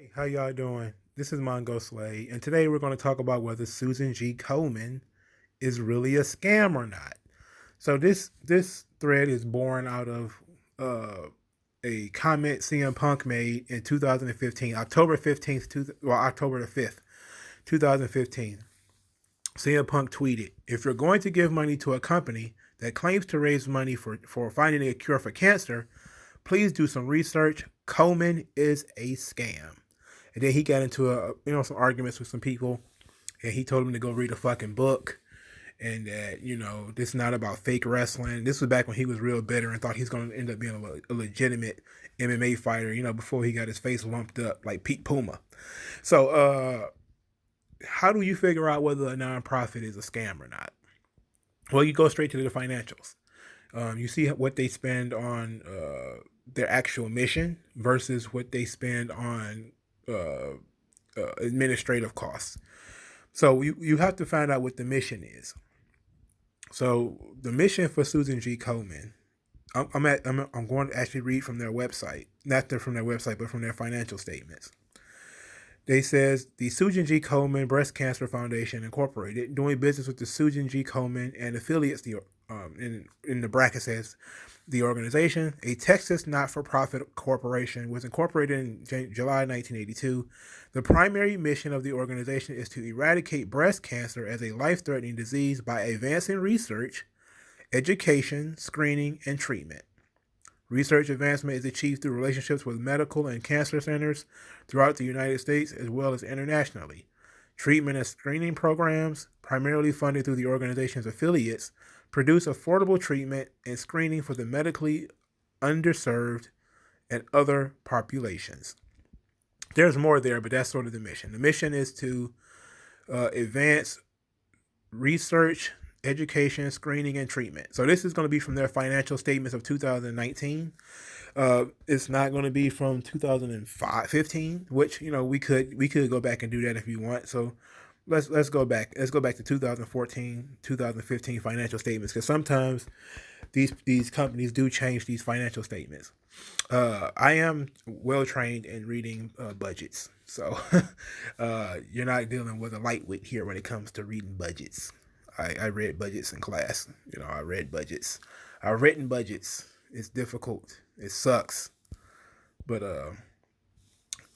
Hey, how y'all doing? This is Mongo Slay, and today we're going to talk about whether Susan G. Komen is really a scam or not. So this thread is born out of a comment CM Punk made in 2015, October 15th, October the 5th, 2015. CM Punk tweeted, "If you're going to give money to a company that claims to raise money for finding a cure for cancer, please do some research. Komen is a scam." And then he got into some arguments with some people, and he told them to go read a fucking book, and that this is not about fake wrestling. This was back when he was real bitter and thought he's going to end up being a legitimate MMA fighter. Before he got his face lumped up like Pete Puma. So, how do you figure out whether a nonprofit is a scam or not? Well, you go straight to the financials. You see what they spend on their actual mission versus what they spend on administrative costs. So you have to find out what the mission is. So the mission for Susan G. Komen, I'm going to actually read from their website, not from their website, but from their financial statements. They says the Susan G. Komen Breast Cancer Foundation Incorporated, doing business with the Susan G. Komen and affiliates. In the bracket says the organization, a Texas not-for-profit corporation, was incorporated in July 1982. The primary mission of the organization is to eradicate breast cancer as a life-threatening disease by advancing research, education, screening, and treatment. Research advancement is achieved through relationships with medical and cancer centers throughout the United States as well as internationally. Treatment and screening programs, primarily funded through the organization's affiliates, produce affordable treatment and screening for the medically underserved and other populations. There's more there, but that's sort of the mission. The mission is to advance research, education, screening, and treatment. So this is going to be from their financial statements of 2019. It's not going to be from 2015, which we could go back and do that if you want. So let's go back. Let's go back to 2014, 2015 financial statements, because sometimes these companies do change these financial statements. I am well trained in reading budgets, so you're not dealing with a lightweight here when it comes to reading budgets. I read budgets in class. I read budgets. I've written budgets. It's difficult. It sucks. But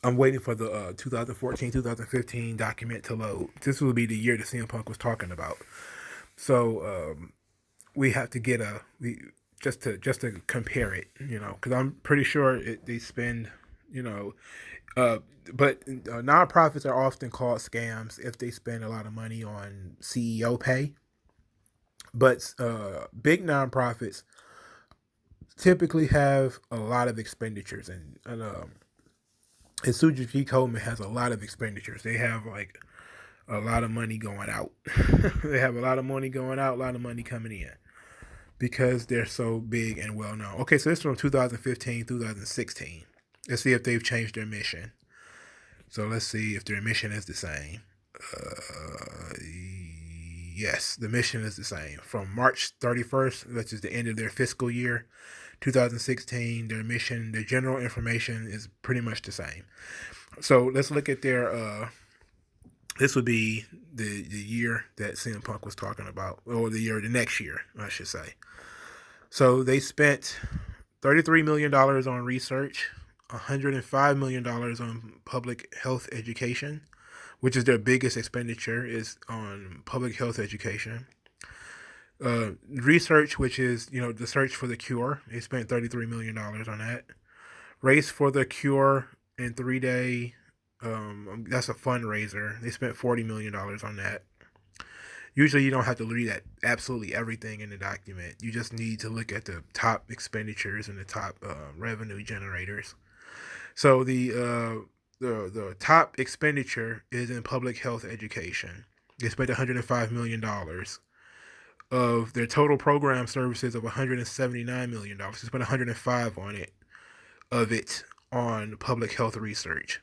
I'm waiting for the 2014, 2015 document to load. This will be the year that CM Punk was talking about. So we have to get just to compare it, because I'm pretty sure they spend, but nonprofits are often called scams if they spend a lot of money on CEO pay. But big nonprofits typically have a lot of expenditures, and Susan G. Komen has a lot of expenditures. They have like a lot of money going out. They have a lot of money going out, a lot of money coming in because they're so big and well known. Okay, so this is from 2015, 2016. Let's see if they've changed their mission. So let's see if their mission is the same. Yes, the mission is the same. From March 31st, which is the end of their fiscal year, 2016, their mission, their general information is pretty much the same. So let's look at their, this would be the year that CM Punk was talking about, or the next year, I should say. So they spent $33 million on research, $105 million on public health education, which is their biggest expenditure, is on public health education. Research, which is the search for the cure, they spent $33 million on that. Race for the Cure in 3 day, that's a fundraiser. They spent $40 million on that. Usually you don't have to read that absolutely everything in the document. You just need to look at the top expenditures and the top revenue generators. So the top expenditure is in public health education. They spent $105 million of their total program services of $179 million. They spent 105 on it of it on public health research.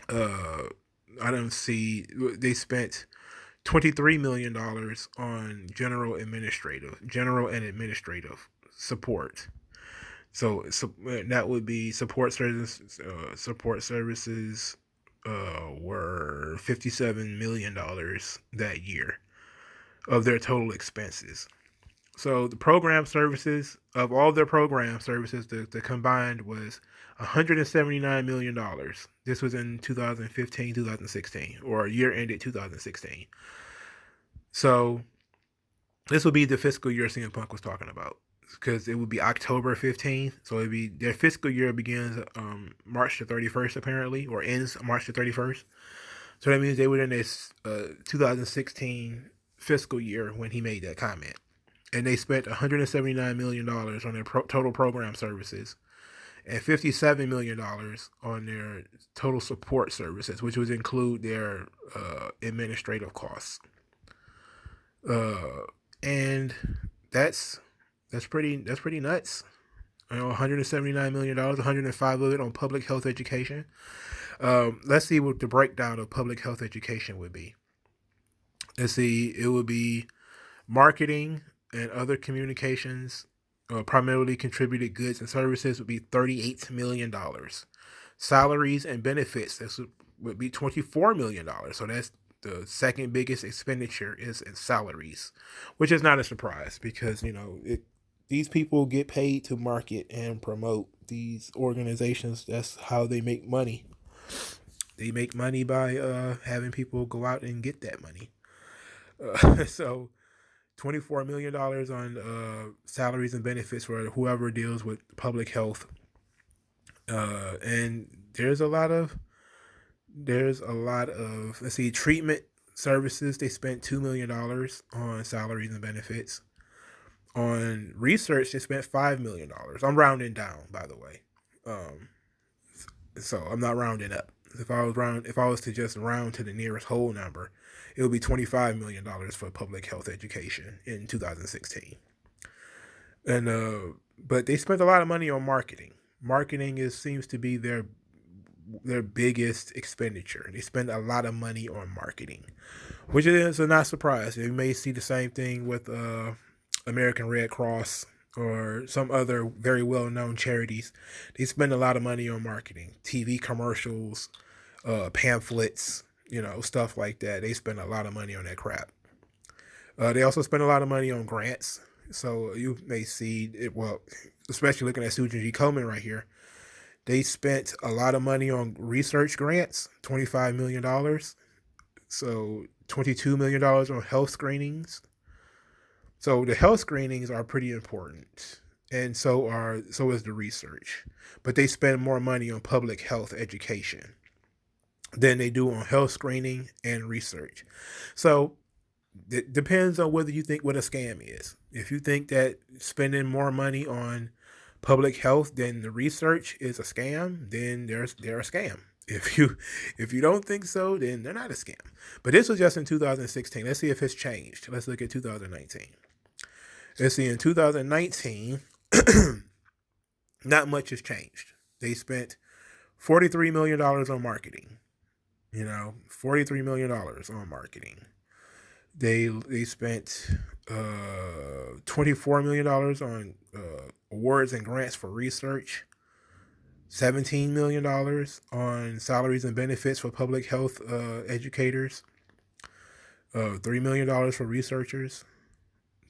I don't see they spent $23 million on general and administrative support. So that would be support services. Support services were $57 million that year of their total expenses. So the program services of all their program services, the combined was $179 million. This was in 2015, 2016, or year ended 2016. So this would be the fiscal year CM Punk was talking about, because it would be October 15th. So it'd be their fiscal year begins March the 31st apparently, or ends March the 31st. So that means they were in this 2016 fiscal year when he made that comment. And they spent $179 million on their total program services and $57 million on their total support services, which would include their administrative costs. And that's pretty nuts. $179 million, 105 of it on public health education. Let's see what the breakdown of public health education would be. Let's see, it would be marketing and other communications, primarily contributed goods and services, would be $38 million. Salaries and benefits, this would be $24 million. So that's the second biggest expenditure is in salaries, which is not a surprise because, these people get paid to market and promote these organizations. That's how they make money. They make money by having people go out and get that money. So $24 million on salaries and benefits for whoever deals with public health. And there's a lot of let's see, treatment services. They spent $2 million on salaries and benefits. On research, they spent $5 million. I'm rounding down, by the way. So I'm not rounding up. If I was to just round to the nearest whole number, it would be $25 million for public health education in 2016. And but they spent a lot of money on marketing. Marketing seems to be their biggest expenditure. They spend a lot of money on marketing, which is not surprise. You may see the same thing with American Red Cross or some other very well-known charities. They spend a lot of money on marketing, TV commercials, pamphlets, stuff like that. They spend a lot of money on that crap. They also spend a lot of money on grants. So you may see it, well, especially looking at Susan G. Komen right here. They spent a lot of money on research grants, $25 million. So $22 million on health screenings. So the health screenings are pretty important, and so is the research. But they spend more money on public health education than they do on health screening and research. So it depends on whether you think what a scam is. If you think that spending more money on public health than the research is a scam, then they're a scam. If you don't think so, then they're not a scam. But this was just in 2016. Let's see if it's changed. Let's look at 2019. Let's see, in 2019, not much has changed. They spent $43 million on marketing. $43 million on marketing. They spent $24 million on awards and grants for research. $17 million on salaries and benefits for public health educators. $3 million for researchers.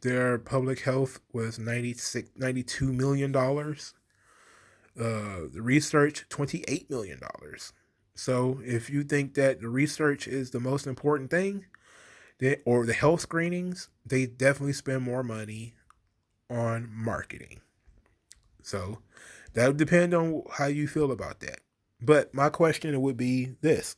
Their public health was $92 million. The research, $28 million. So if you think that the research is the most important thing, or the health screenings, they definitely spend more money on marketing. So that would depend on how you feel about that. But my question would be this.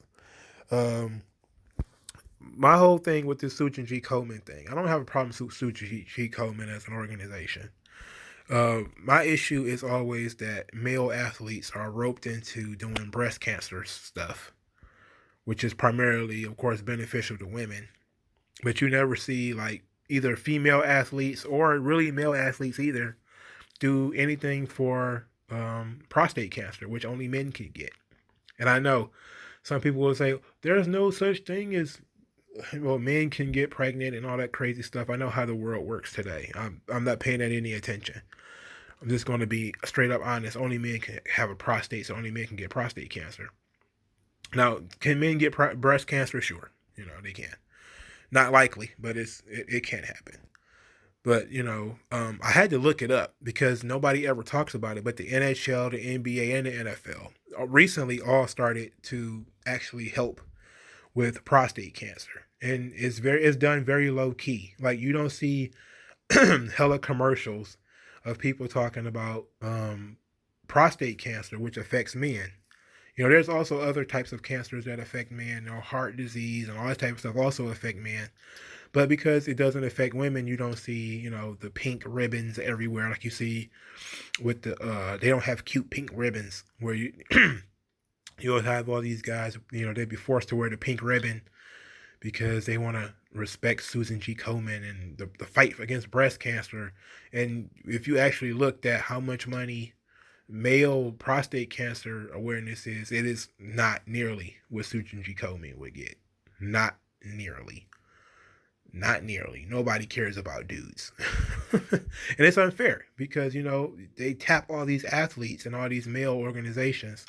My whole thing with this Suchin G. Komen thing, I don't have a problem with Suchin G. Komen as an organization. My issue is always that male athletes are roped into doing breast cancer stuff, which is primarily, of course, beneficial to women. But you never see either female athletes or really male athletes either do anything for prostate cancer, which only men can get. And I know some people will say there's no such thing as, men can get pregnant and all that crazy stuff. I know how the world works today. I'm not paying that any attention. I'm just going to be straight up honest. Only men can have a prostate, so only men can get prostate cancer. Now, can men get breast cancer? Sure, they can. Not likely, but it can happen. But I had to look it up because nobody ever talks about it. But the NHL, the NBA, and the NFL recently all started to actually help with prostate cancer, and it's done very low key. Like you don't see hella commercials of people talking about prostate cancer, which affects men. There's also other types of cancers that affect men, heart disease and all that type of stuff also affect men. But because it doesn't affect women, you don't see, the pink ribbons everywhere like you see with they don't have cute pink ribbons where you'll have all these guys, they'd be forced to wear the pink ribbon because they want to respect Susan G. Komen and the fight against breast cancer. And if you actually looked at how much money male prostate cancer awareness is, it is not nearly what Susan G. Komen would get. Not nearly. Not nearly. Nobody cares about dudes. And it's unfair because, they tap all these athletes and all these male organizations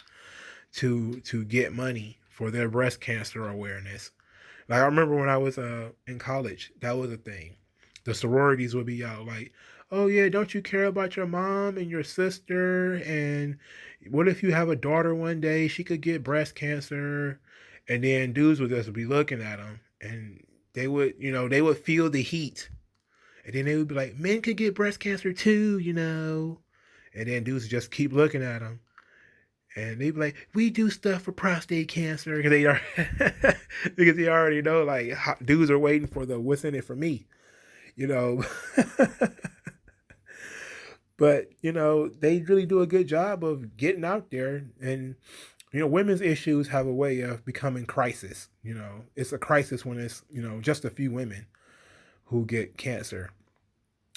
to get money for their breast cancer awareness. Like I remember when I was in college, that was a thing. The sororities would be out like, oh yeah, don't you care about your mom and your sister? And what if you have a daughter one day? She could get breast cancer. And then dudes would just be looking at them and they would feel the heat. And then they would be like, men could get breast cancer too, And then dudes just keep looking at them. And they'd be like, we do stuff for prostate cancer. Because because they already know, like, dudes are waiting for the what's in it for me, But, they really do a good job of getting out there. And, women's issues have a way of becoming crisis. It's a crisis when it's, just a few women who get cancer.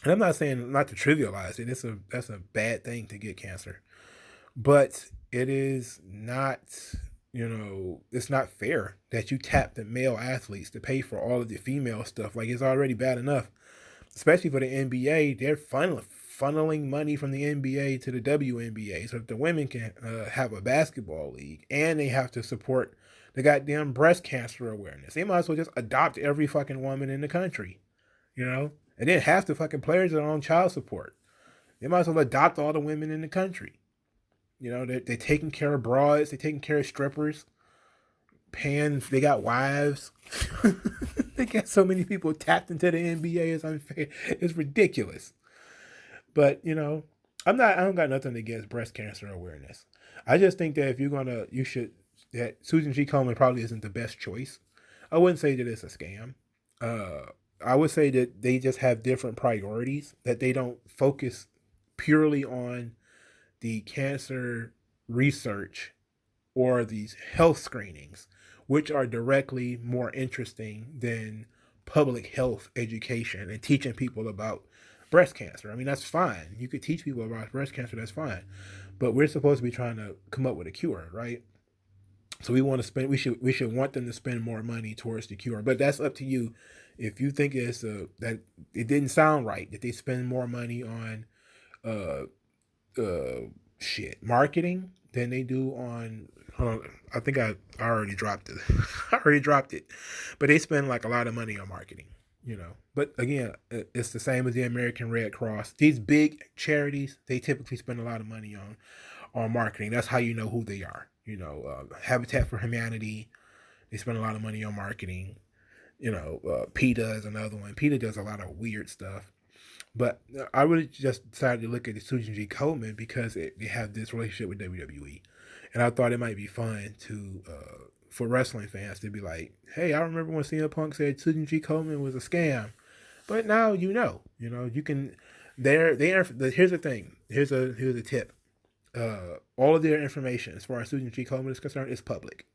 And I'm not saying not to trivialize it. That's a bad thing to get cancer. But it is not, it's not fair that you tap the male athletes to pay for all of the female stuff. Like it's already bad enough, especially for the NBA. They're funneling money from the NBA to the WNBA. So if the women can have a basketball league and they have to support the goddamn breast cancer awareness, they might as well just adopt every fucking woman in the country, And then half the fucking players are on child support. They might as well adopt all the women in the country. They're taking care of broads. They're taking care of strippers. Pans. They got wives. They got so many people tapped into the NBA. It's unfair. It's ridiculous. But, I don't got nothing against breast cancer awareness. I just think that if that Susan G. Komen probably isn't the best choice. I wouldn't say that it's a scam. I would say that they just have different priorities, that they don't focus purely on the cancer research or these health screenings, which are directly more interesting than public health education and teaching people about breast cancer. I mean, that's fine. You could teach people about breast cancer, that's fine. But we're supposed to be trying to come up with a cure, right? So we should want them to spend more money towards the cure. But that's up to you. If you think that it didn't sound right that they spend more money on marketing than they do on. I think I already dropped it. I already dropped it, but they spend like a lot of money on marketing. But again, it's the same as the American Red Cross. These big charities, they typically spend a lot of money on marketing. That's how you know who they are. Habitat for Humanity, they spend a lot of money on marketing. PETA is another one. PETA does a lot of weird stuff. But I really just decided to look at the Susan G. Komen because they have this relationship with WWE. And I thought it might be fun for wrestling fans to be like, hey, I remember when CM Punk said Susan G. Komen was a scam. But now you can, here's the thing. Here's a tip. All of their information as far as Susan G. Komen is concerned is public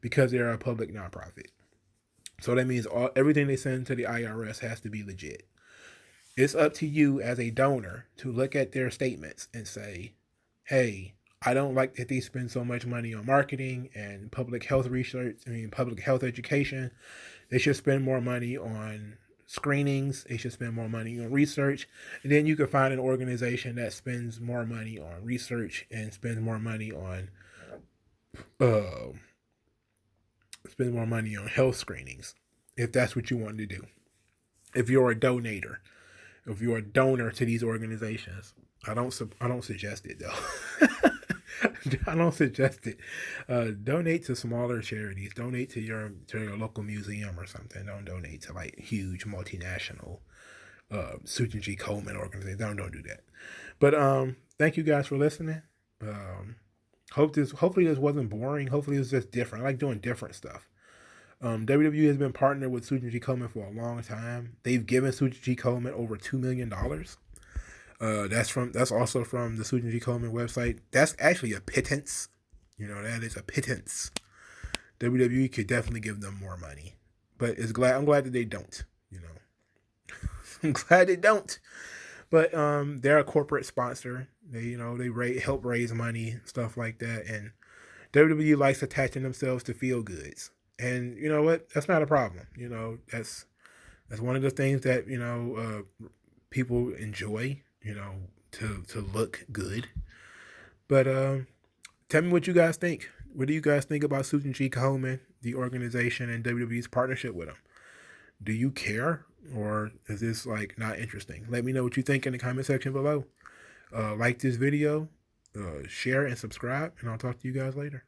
because they're a public nonprofit. So that means everything they send to the IRS has to be legit. It's up to you as a donor to look at their statements and say, hey, I don't like that they spend so much money on marketing and public health research, public health education. They should spend more money on screenings. They should spend more money on research. And then you can find an organization that spends more money on research and uh, spends more money on health screenings, if that's what you want to do. If you're a donator, if you're a donor to these organizations, I don't suggest it though. I don't suggest it. Donate to smaller charities. Donate to your local museum or something. Don't donate to like huge multinational Susan G. Komen organization. Don't do that. But thank you guys for listening. Hopefully this wasn't boring. Hopefully it was just different. I like doing different stuff. WWE has been partnered with Susan G. Komen for a long time. They've given Susan G. Komen over $2 million. That's also from the Susan G. Komen website. That's actually a pittance. That is a pittance. WWE could definitely give them more money, but I'm glad that they don't. I'm glad they don't. But they're a corporate sponsor. They help raise money, stuff like that, and WWE likes attaching themselves to feel goods. And you know what? That's not a problem. That's one of the things that people enjoy. To look good. But tell me what you guys think. What do you guys think about Susan G. Komen, the organization, and WWE's partnership with them? Do you care, or is this like not interesting? Let me know what you think in the comment section below. Like this video, share and subscribe, and I'll talk to you guys later.